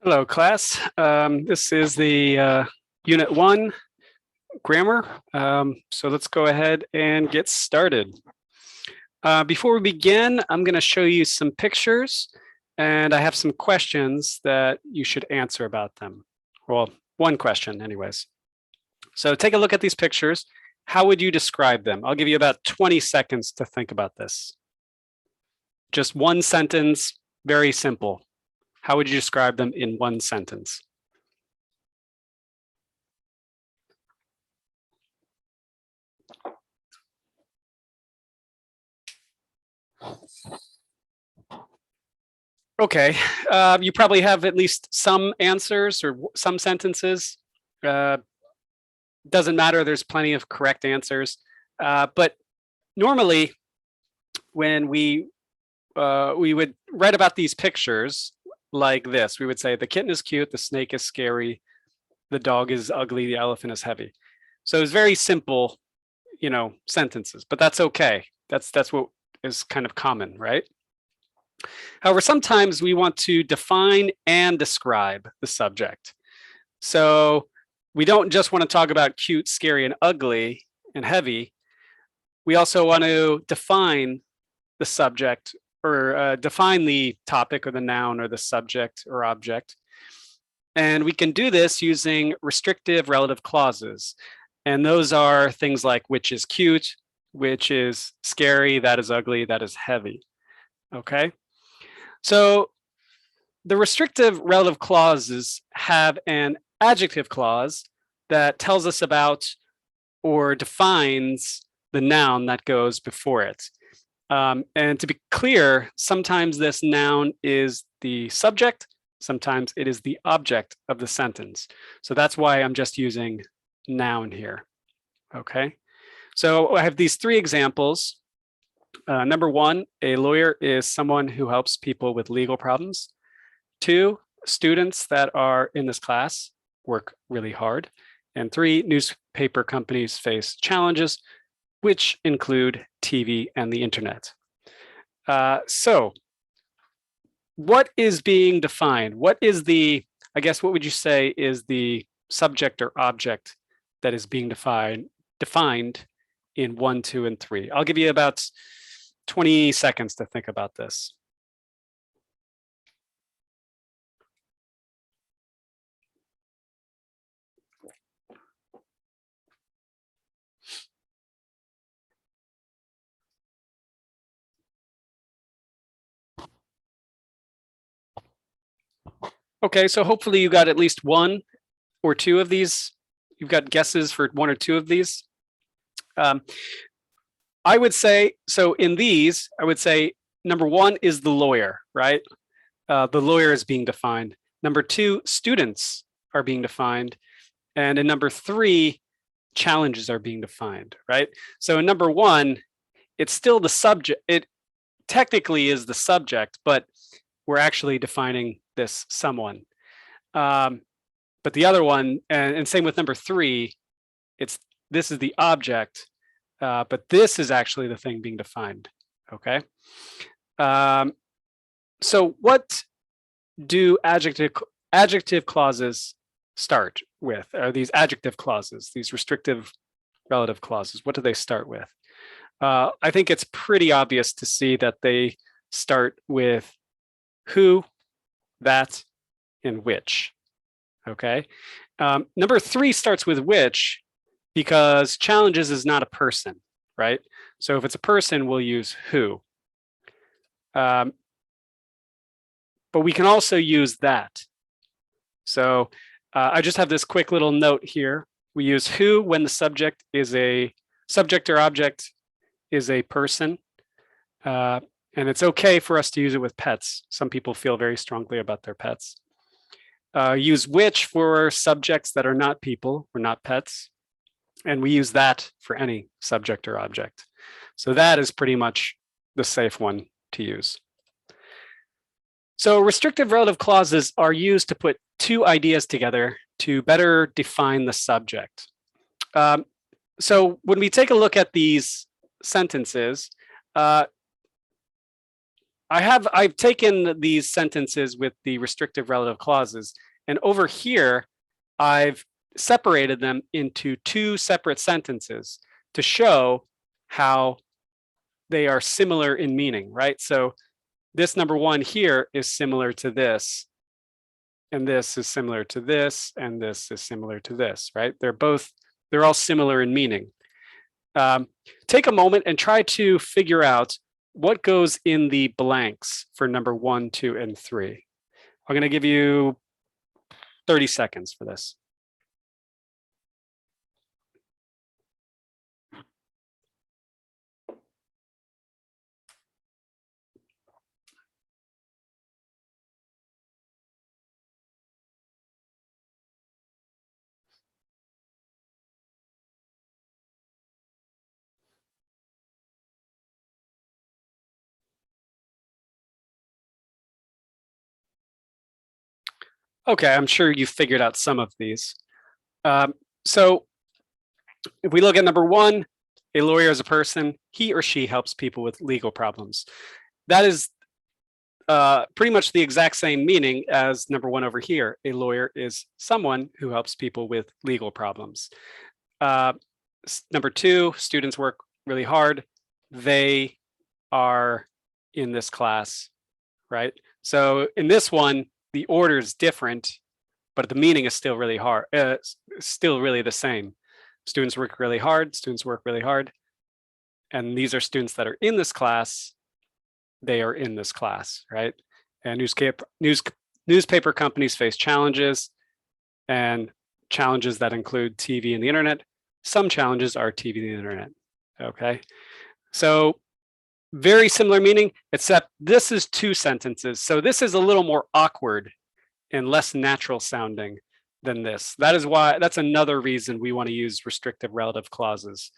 Hello, class. This is the Unit 1 grammar. So let's go ahead and get started. Before we begin, I'm going to show you some pictures, and I have some questions that you should answer about them. Well, one question anyways. So take a look at these pictures. How would you describe them? I'll give you about 20 seconds to think about this. Just one sentence, very simple. How would you describe them in one sentence? Okay, you probably have at least some answers or some sentences. Doesn't matter, there's plenty of correct answers. But normally when we would write about these pictures like this, we would say the kitten is cute, the snake is scary, the dog is ugly, the elephant is heavy. So it's very simple, sentences, but that's okay. That's what is kind of common, right? However, sometimes we want to define and describe the subject. So we don't just want to talk about cute, scary, and ugly and heavy. We also want to define the subject or define the topic or the noun or the subject or object. And we can do this using restrictive relative clauses. And those are things like which is cute, which is scary, that is ugly, that is heavy. Okay. So the restrictive relative clauses have an adjective clause that tells us about or defines the noun that goes before it. And to be clear, sometimes this noun is the subject, sometimes it is the object of the sentence. So that's why I'm just using noun here. Okay. So I have these three examples. Number one, a lawyer is someone who helps people with legal problems. Two, students that are in this class work really hard. And three, newspaper companies face challenges, which include TV and the internet. So what is being defined? What is I guess, what would you say is the subject or object that is being defined in 1, 2, and 3? I'll give you about 20 seconds to think about this. Okay, so hopefully you got at least one or two of these. You've got guesses for one or two of these. I would say, so in these, I would say number one is the lawyer, right? The lawyer is being defined. Number two, students are being defined. And in number three, challenges are being defined, right? So in number one, it's still the subject. It technically is the subject, but we're actually defining this someone. But the other one, and same with number three, this is the object, but this is actually the thing being defined, okay? So what do adjective clauses start with? Are these adjective clauses, these restrictive relative clauses, what do they start with? I think it's pretty obvious to see that they start with who, that, and which, okay? Number three starts with which because challenges is not a person, right? So if it's a person, we'll use who. But we can also use that. So I just have this quick little note here. We use who when the subject or object is a person. And it's okay for us to use it with pets. Some people feel very strongly about their pets. Use which for subjects that are not people or not pets. And we use that for any subject or object. So that is pretty much the safe one to use. So restrictive relative clauses are used to put two ideas together to better define the subject. So when we take a look at these sentences, I've taken these sentences with the restrictive relative clauses, and over here, I've separated them into two separate sentences to show how they are similar in meaning, right? So this number one here is similar to this, and this is similar to this, and this is similar to this, right? They're all similar in meaning. Take a moment and try to figure out what goes in the blanks for number 1, 2, and 3. I'm going to give you 30 seconds for this. Okay, I'm sure you figured out some of these. So if we look at number 1, a lawyer is a person, he or she helps people with legal problems. That is pretty much the exact same meaning as number 1 over here. A lawyer is someone who helps people with legal problems. Number 2, students work really hard. They are in this class, right? So in this one, the order is different, but the meaning is still really hard, still really the same. Students work really hard, students work really hard. And these are students that are in this class, they are in this class, right? And newspaper companies face challenges, and challenges that include TV and the internet. Some challenges are TV and the internet, okay? So very similar meaning, except this is 2 sentences. So this is a little more awkward and less natural sounding than this. That's another reason we want to use restrictive relative clauses,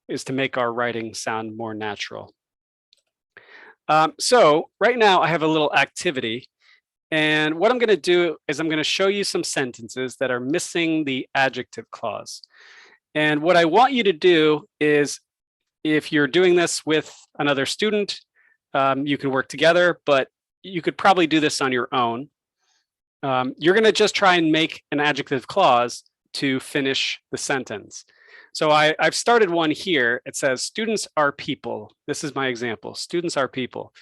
is to make our writing sound more natural. So right now I have a little activity, and what I'm going to do is I'm going to show you some sentences that are missing the adjective clause. And what I want you to do is, if you're doing this with another student, you can work together, but you could probably do this on your own. You're going to just try and make an adjective clause to finish the sentence. So I've started one here. It says, students are people. This is my example. Students are people.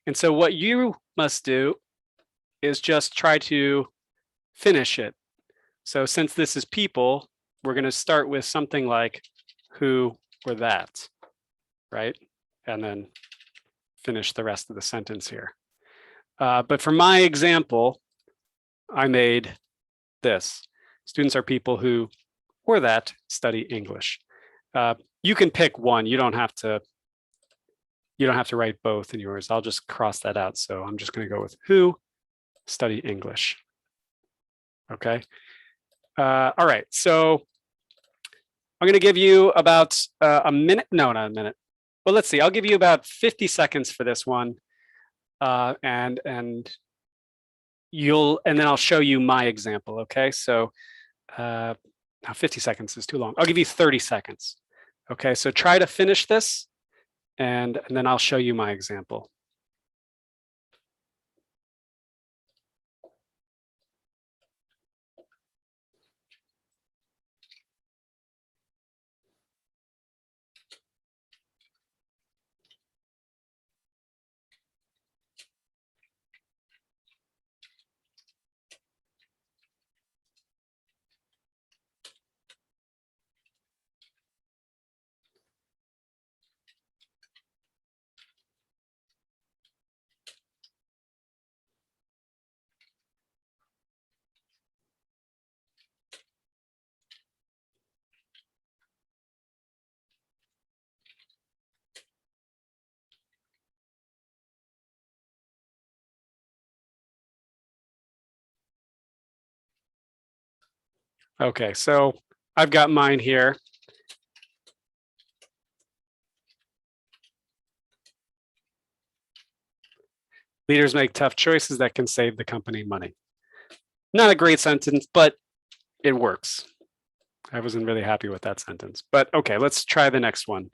And so what you must do is just try to finish it. So since this is people, we're going to start with something like who or that, right? And then finish the rest of the sentence here. But for my example, I made this. Students are people who or that study English. You can pick one. You don't have to write both in yours. I'll just cross that out. So I'm just going to go with who study English. Okay. All right. So I'm going to give you about a minute. No, not a minute. Well, let's see. I'll give you about 50 seconds for this one. And then I'll show you my example. Okay. So now 50 seconds is too long. I'll give you 30 seconds. Okay. So try to finish this, and then I'll show you my example. Okay, so I've got mine here. Leaders make tough choices that can save the company money. Not a great sentence, but it works. I wasn't really happy with that sentence, but okay, let's try the next one.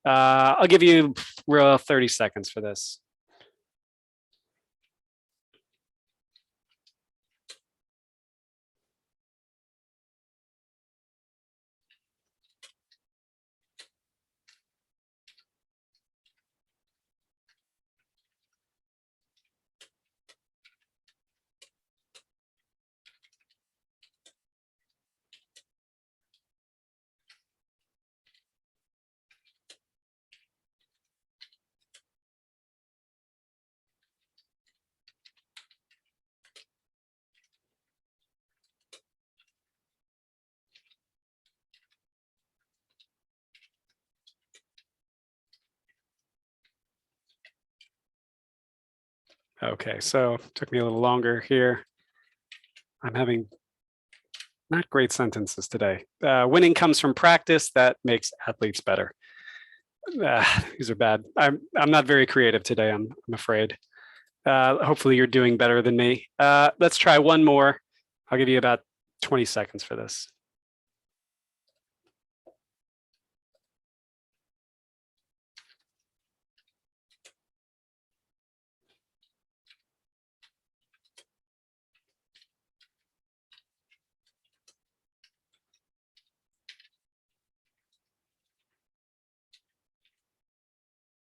I'll give you 30 seconds for this. Okay, so it took me a little longer here. I'm having not great sentences today. Winning comes from practice that makes athletes better. These are bad. I'm not very creative today, I'm afraid. Hopefully you're doing better than me. Let's try one more. I'll give you about 20 seconds for this.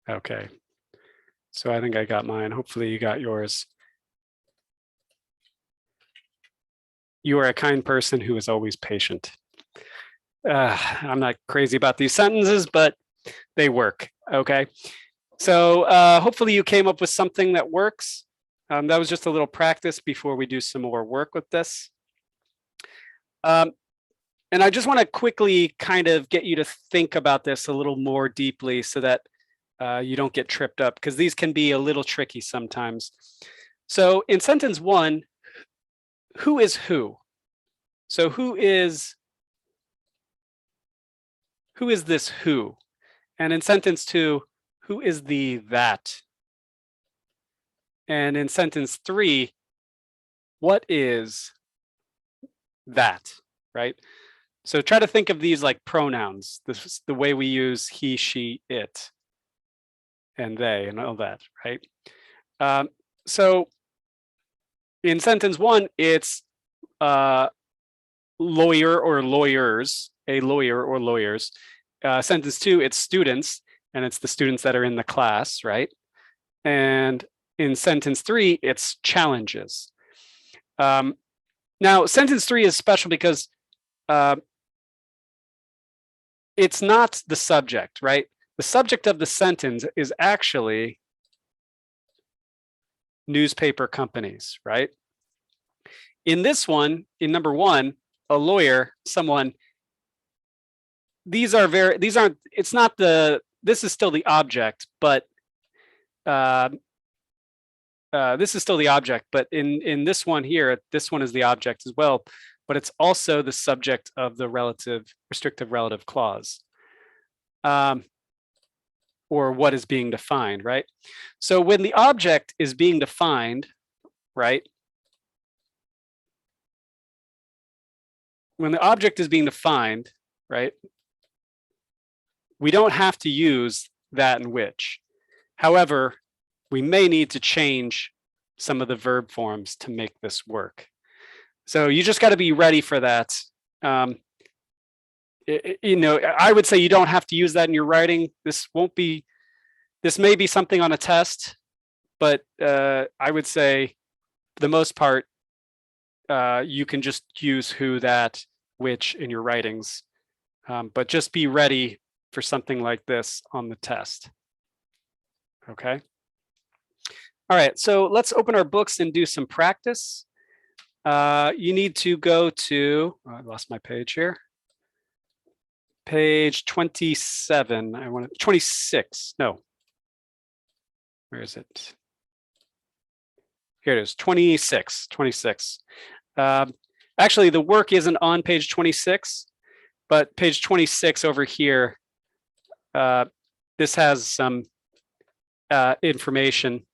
Okay, so I think I got mine. Hopefully you got yours. You are a kind person who is always patient. I'm not crazy about these sentences, but they work. Okay, so hopefully you came up with something that works. That was just a little practice before we do some more work with this. And I just want to quickly kind of get you to think about this a little more deeply so that you don't get tripped up, because these can be a little tricky sometimes. So in sentence one, who is who? So who is this who? And in sentence two, who is the that? And in sentence three, what is that, right? So try to think of these like pronouns. This is the way we use he, she, it, and they, and all that, right? So in sentence one, it's lawyer or lawyers, a lawyer or lawyers. Sentence two, it's students, and it's the students that are in the class, right? And in sentence three, it's challenges. Now, sentence three is special because it's not the subject, right? The subject of the sentence is actually newspaper companies, right? In this one, in number one, a lawyer, someone, these aren't, it's not the, this is still the object, but this is still the object, but in this one here, this one is the object as well, but it's also the subject of the restrictive relative clause, or what is being defined, right? So when the object is being defined, right? When the object is being defined, right? We don't have to use that and which. However, we may need to change some of the verb forms to make this work. So you just got to be ready for that. You know, I would say you don't have to use that in your writing. This may be something on a test, but I would say for the most part, you can just use who, that, which in your writings, but just be ready for something like this on the test. Okay. All right, so let's open our books and do some practice. You need to go to, I lost my page here. Page 27, 26, no. Where is it? Here it is, 26. Actually, the work isn't on page 26, but page 26 over here, this has some information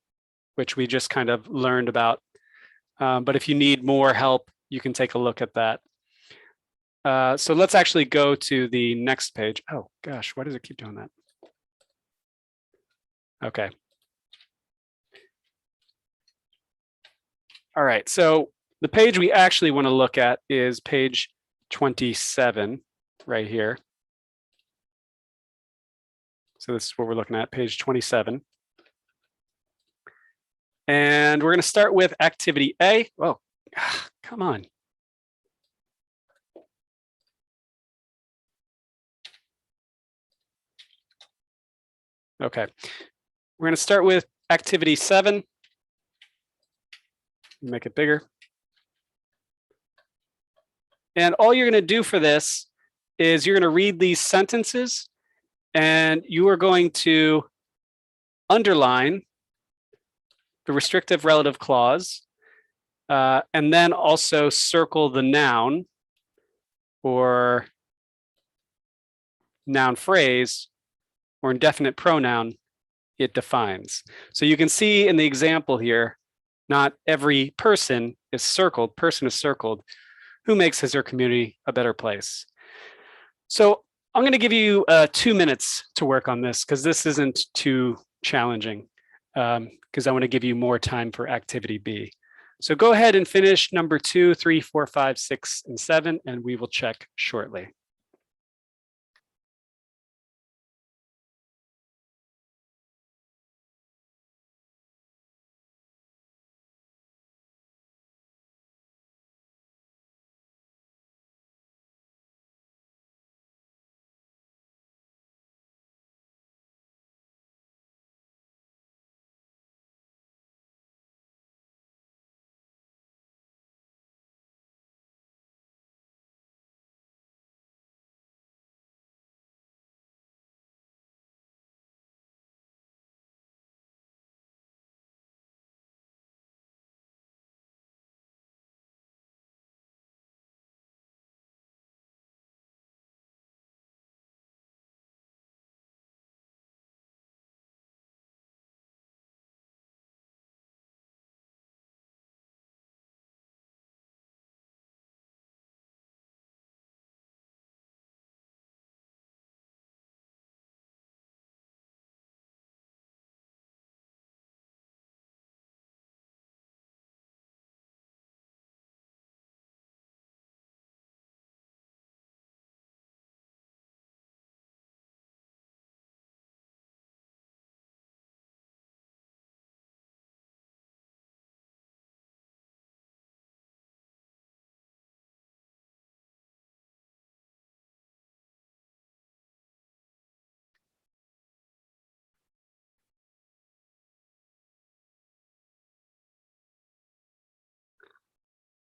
which we just kind of learned about. But if you need more help, you can take a look at that. So let's actually go to the next page. Oh gosh, why does it keep doing that? Okay. All right, so the page we actually want to look at is page 27 right here. So this is what we're looking at, page 27. And we're going to start with activity A. Oh, come on. Okay, we're going to start with activity 7. Make it bigger. And all you're going to do for this is you're going to read these sentences and you are going to underline the restrictive relative clause, and then also circle the noun or noun phrase or indefinite pronoun it defines. So you can see in the example here, not every person is circled, who makes his or her community a better place. So I'm going to give you 2 minutes to work on this because this isn't too challenging, because I want to give you more time for activity B. So go ahead and finish number 2, 3, 4, 5, 6, and 7, and we will check shortly.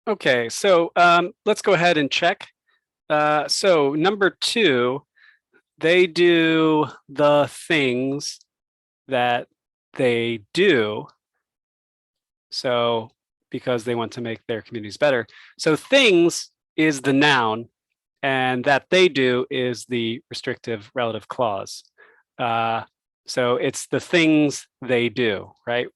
Okay, so let's go ahead and check. So number 2, they do the things that they do. So because they want to make their communities better. So things is the noun, and that they do is the restrictive relative clause. So it's the things they do, right?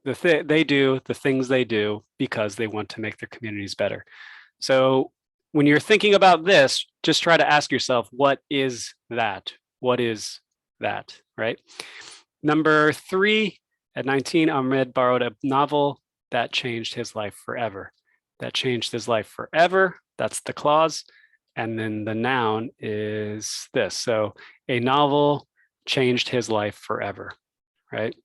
They do the things they do because they want to make their communities better. So when you're thinking about this, just try to ask yourself, what is that? What is that, right? Number 3, at 19, Ahmed borrowed a novel that changed his life forever. That changed his life forever. That's the clause. And then the noun is this. So a novel changed his life forever, right?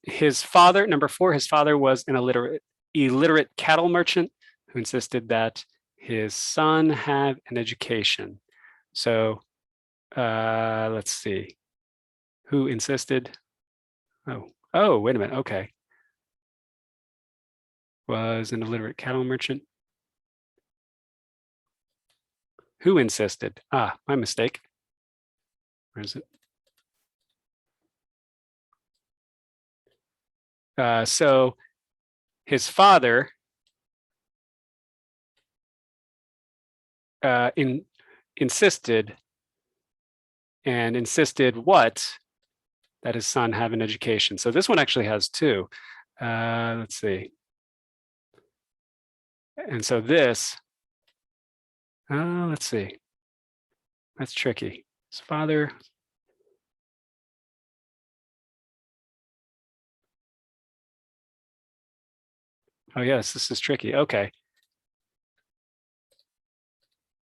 His father, number 4, his father was an illiterate cattle merchant who insisted that his son have an education. So let's see. Who insisted? Oh, wait a minute. Okay. Was an illiterate cattle merchant. Who insisted? Ah, my mistake. Where is it? So his father insisted what? That his son have an education. So this one actually has 2. Let's see. And so this, let's see. That's tricky. His father. Oh yes, this is tricky. Okay.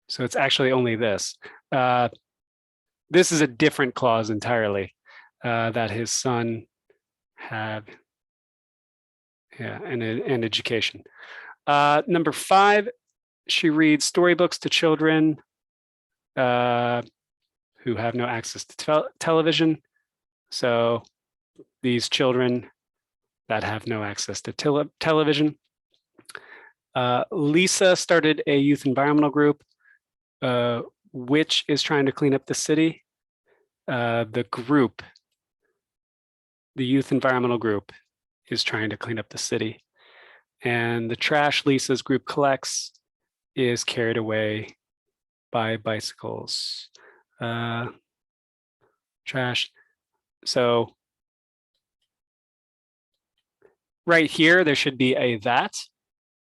So it's actually only this. This is a different clause entirely, that his son have an education. Number 5, she reads storybooks to children who have no access to television. So these children that have no access to television. Lisa started a youth environmental group, which is trying to clean up the city. The group the youth environmental group is trying to clean up the city. And the trash Lisa's group collects is carried away by bicycles. Trash. So right here, there should be a that.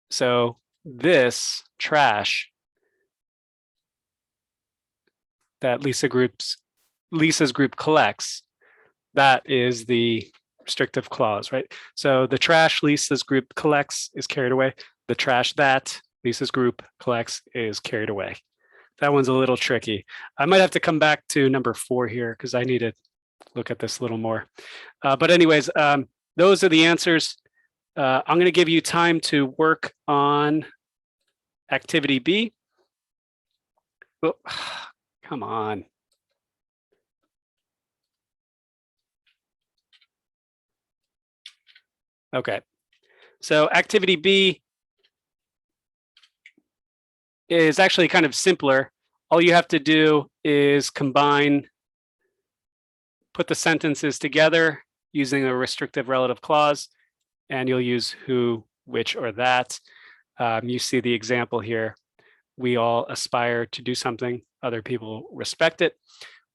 So this trash that Lisa's group collects, that is the restrictive clause, right? So the trash Lisa's group collects is carried away. The trash that Lisa's group collects is carried away. That one's a little tricky. I might have to come back to number 4 here because I need to look at this a little more. But anyways, those are the answers. I'm going to give you time to work on activity B. Oh, come on. Okay, so activity B is actually kind of simpler. All you have to do is combine, put the sentences together using a restrictive relative clause, and you'll use who, which, or that. You see the example here. We all aspire to do something, other people respect it.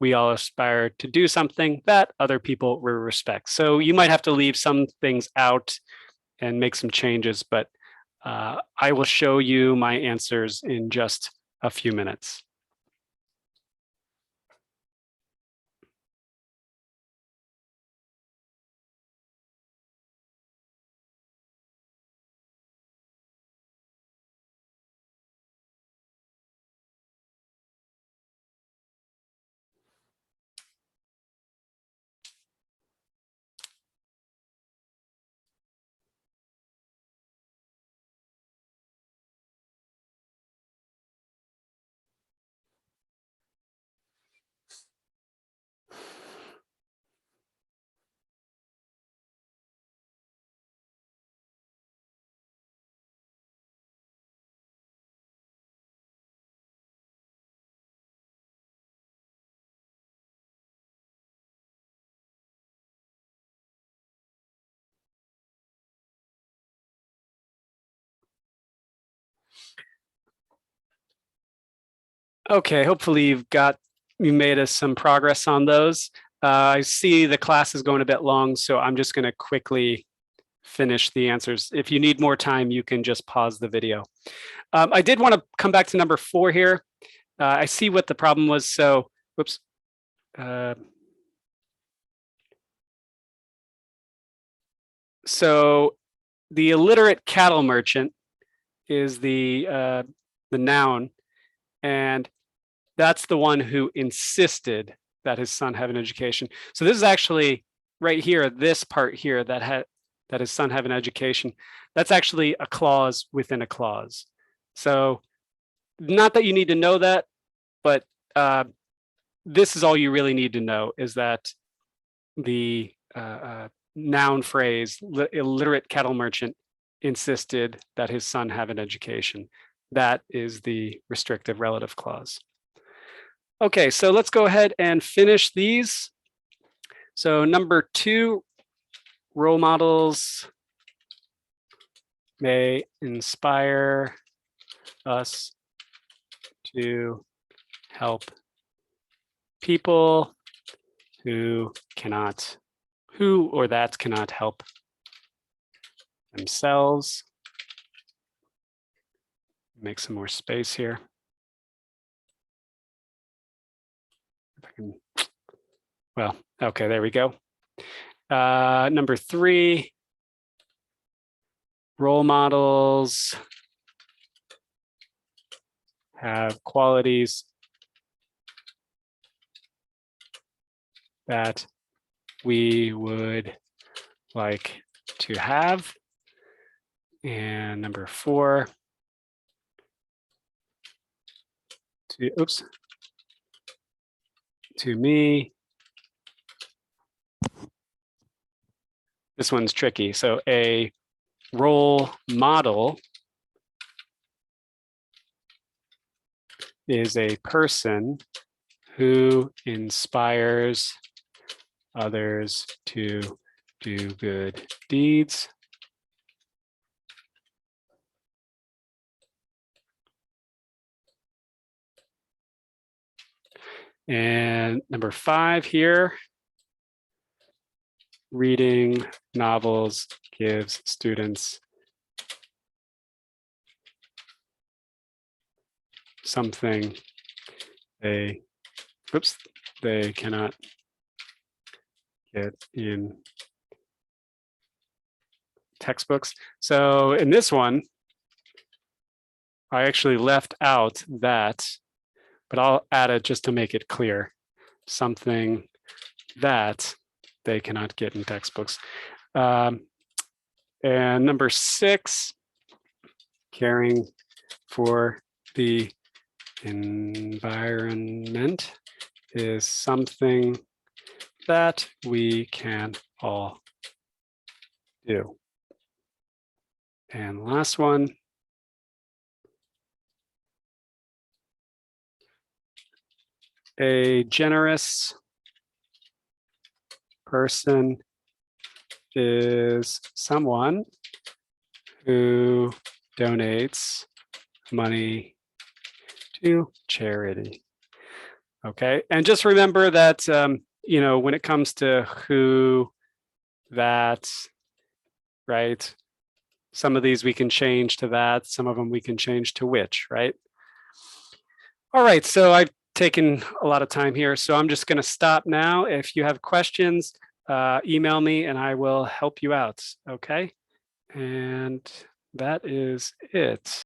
We all aspire to do something that other people will respect. So you might have to leave some things out and make some changes, but I will show you my answers in just a few minutes. Okay, hopefully you made us some progress on those. I see the class is going a bit long, so I'm just going to quickly finish the answers. If you need more time, you can just pause the video. I did want to come back to number 4 here. I see what the problem was. So, whoops. So the illiterate cattle merchant is the noun, and that's the one who insisted that his son have an education. So this is actually right here, this part here that his son have an education. That's actually a clause within a clause. So not that you need to know that, but this is all you really need to know, is that the noun phrase, illiterate cattle merchant, insisted that his son have an education. That is the restrictive relative clause. Okay, so let's go ahead and finish these. So number 2, role models may inspire us to help people who or that cannot help themselves. Make some more space here. If I can, well, okay, there we go. Number 3, role models have qualities that we would like to have. And number 4, to me, this one's tricky. So a role model is a person who inspires others to do good deeds. And number 5 here, reading novels gives students something they cannot get in textbooks. So in this one, I actually left out that, but I'll add it just to make it clear. Something that they cannot get in textbooks. And number 6, caring for the environment is something that we can all do. And last one, a generous person is someone who donates money to charity. Okay, and just remember that, you know, when it comes to who, that, right? Some of these we can change to that, some of them we can change to which, right? All right, so I've taken a lot of time here, so I'm just going to stop now. If you have questions, email me and I will help you out, okay? And that is it.